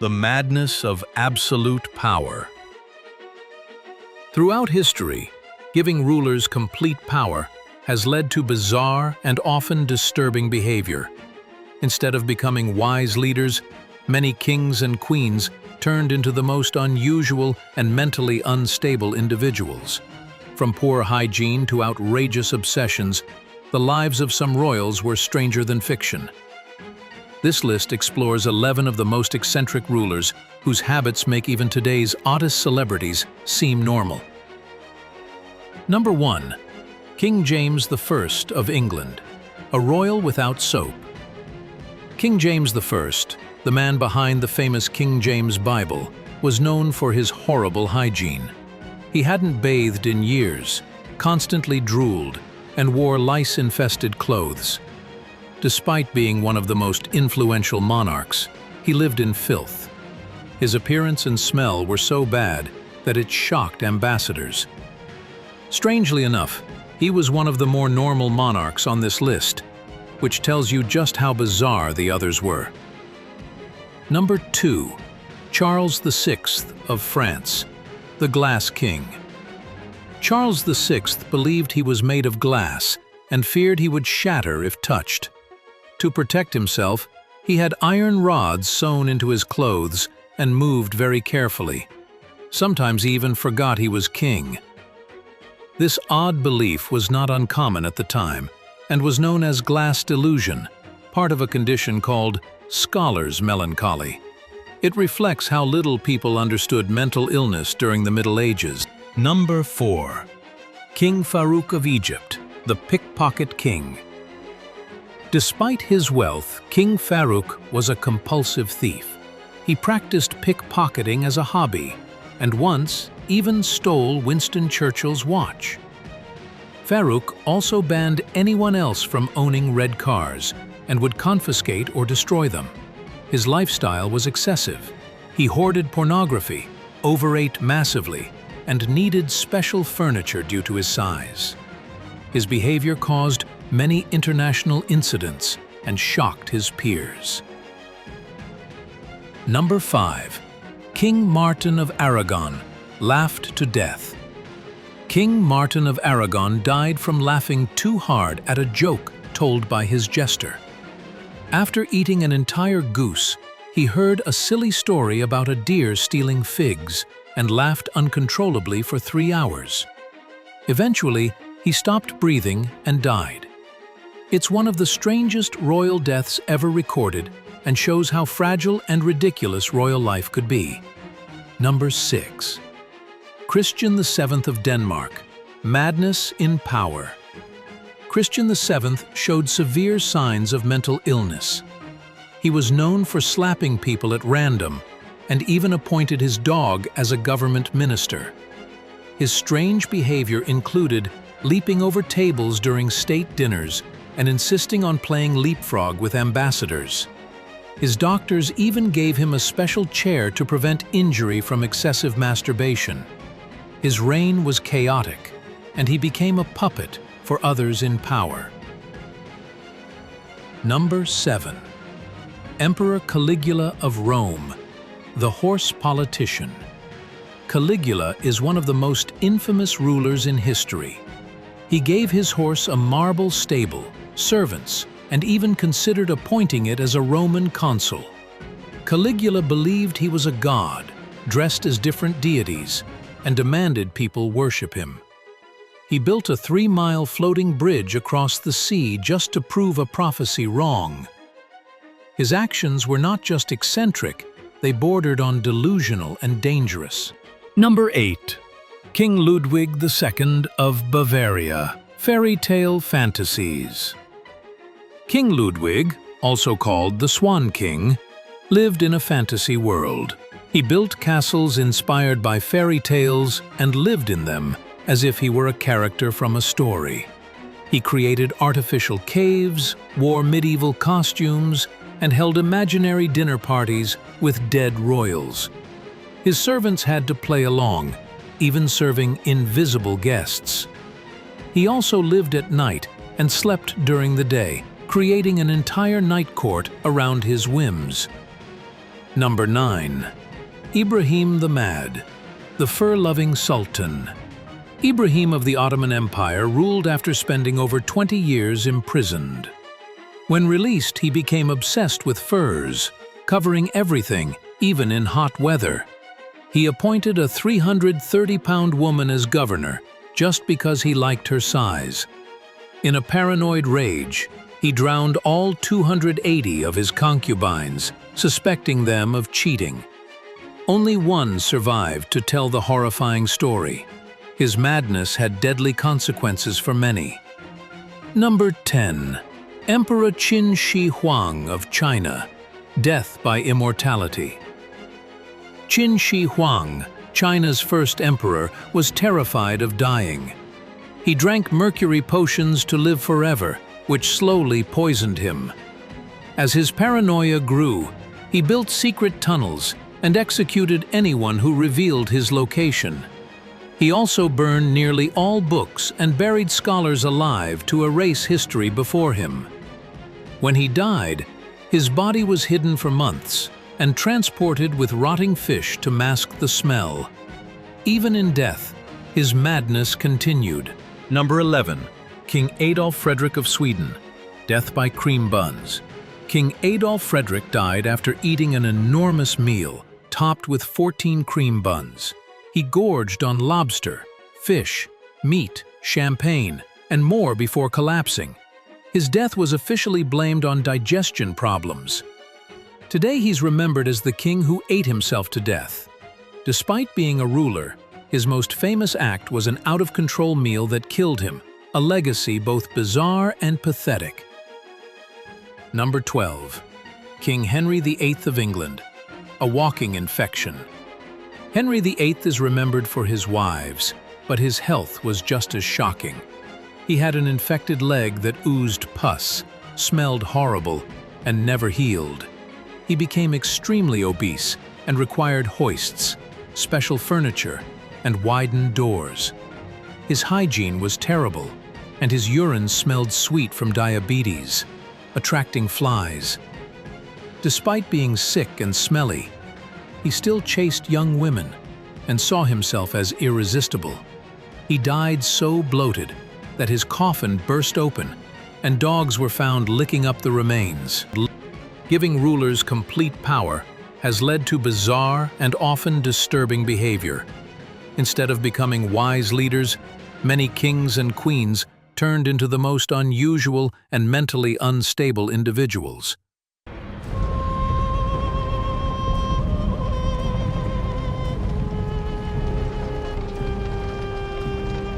The madness of absolute power. Throughout history, giving rulers complete power has led to bizarre and often disturbing behavior. Instead of becoming wise leaders, many kings and queens turned into the most unusual and mentally unstable individuals. From poor hygiene to outrageous obsessions, the lives of some royals were stranger than fiction. This list explores 11 of the most eccentric rulers whose habits make even today's oddest celebrities seem normal. Number 1. King James I of England, a royal without soap. King James I, the man behind the famous King James Bible, was known for his horrible hygiene. He hadn't bathed in years, constantly drooled, and wore lice-infested clothes. Despite being one of the most influential monarchs, he lived in filth. His appearance and smell were so bad that it shocked ambassadors. Strangely enough, he was one of the more normal monarchs on this list, which tells you just how bizarre the others were. Number 2. Charles VI of France, the Glass King. Charles VI believed he was made of glass and feared he would shatter if touched. To protect himself, he had iron rods sewn into his clothes and moved very carefully. Sometimes he even forgot he was king. This odd belief was not uncommon at the time and was known as glass delusion, part of a condition called scholar's melancholy. It reflects how little people understood mental illness during the Middle Ages. Number 4. King Farouk of Egypt, the pickpocket king. Despite his wealth, King Farouk was a compulsive thief. He practiced pickpocketing as a hobby, and once even stole Winston Churchill's watch. Farouk also banned anyone else from owning red cars and would confiscate or destroy them. His lifestyle was excessive. He hoarded pornography, overate massively, and needed special furniture due to his size. His behavior caused many international incidents and shocked his peers. Number 5. King Martin of Aragon, laughed to death. King Martin of Aragon died from laughing too hard at a joke told by his jester. After eating an entire goose, he heard a silly story about a deer stealing figs and laughed uncontrollably for 3 hours. Eventually, he stopped breathing and died. It's one of the strangest royal deaths ever recorded and shows how fragile and ridiculous royal life could be. Number 6. Christian VII of Denmark, madness in power. Christian VII showed severe signs of mental illness. He was known for slapping people at random and even appointed his dog as a government minister. His strange behavior included leaping over tables during state dinners and insisting on playing leapfrog with ambassadors. His doctors even gave him a special chair to prevent injury from excessive masturbation. His reign was chaotic, and he became a puppet for others in power. Number 7. Emperor Caligula of Rome, the horse politician. Caligula is one of the most infamous rulers in history. He gave his horse a marble stable, servants, and even considered appointing it as a Roman consul. Caligula believed he was a god, dressed as different deities, and demanded people worship him. He built a 3-mile floating bridge across the sea just to prove a prophecy wrong. His actions were not just eccentric, they bordered on delusional and dangerous. Number 8. King Ludwig II of Bavaria, fairy tale fantasies. King Ludwig, also called the Swan King, lived in a fantasy world. He built castles inspired by fairy tales and lived in them as if he were a character from a story. He created artificial caves, wore medieval costumes, and held imaginary dinner parties with dead royals. His servants had to play along, even serving invisible guests. He also lived at night and slept during the day, creating an entire night court around his whims. Number 9. Ibrahim the Mad, the fur-loving Sultan. Ibrahim of the Ottoman Empire ruled after spending over 20 years imprisoned. When released, he became obsessed with furs, covering everything, even in hot weather. He appointed a 330-pound woman as governor just because he liked her size. In a paranoid rage, he drowned all 280 of his concubines, suspecting them of cheating. Only one survived to tell the horrifying story. His madness had deadly consequences for many. Number 10. Emperor Qin Shi Huang of China, death by immortality. Qin Shi Huang, China's first emperor, was terrified of dying. He drank mercury potions to live forever, which slowly poisoned him. As his paranoia grew, he built secret tunnels and executed anyone who revealed his location. He also burned nearly all books and buried scholars alive to erase history before him. When he died, his body was hidden for months and transported with rotting fish to mask the smell. Even in death, his madness continued. Number 11. King Adolf Frederick of Sweden, death by cream buns. King Adolf Frederick died after eating an enormous meal topped with 14 cream buns. He gorged on lobster, fish, meat, champagne, and more before collapsing. His death was officially blamed on digestion problems. Today he's remembered as the king who ate himself to death. Despite being a ruler, his most famous act was an out-of-control meal that killed him, a legacy both bizarre and pathetic. Number 12. King Henry VIII of England, a walking infection. Henry VIII is remembered for his wives, but his health was just as shocking. He had an infected leg that oozed pus, smelled horrible, and never healed. He became extremely obese and required hoists, special furniture, and widened doors. His hygiene was terrible, and his urine smelled sweet from diabetes, attracting flies. Despite being sick and smelly, he still chased young women and saw himself as irresistible. He died so bloated that his coffin burst open and dogs were found licking up the remains. Giving rulers complete power has led to bizarre and often disturbing behavior. Instead of becoming wise leaders, many kings and queens turned into the most unusual and mentally unstable individuals.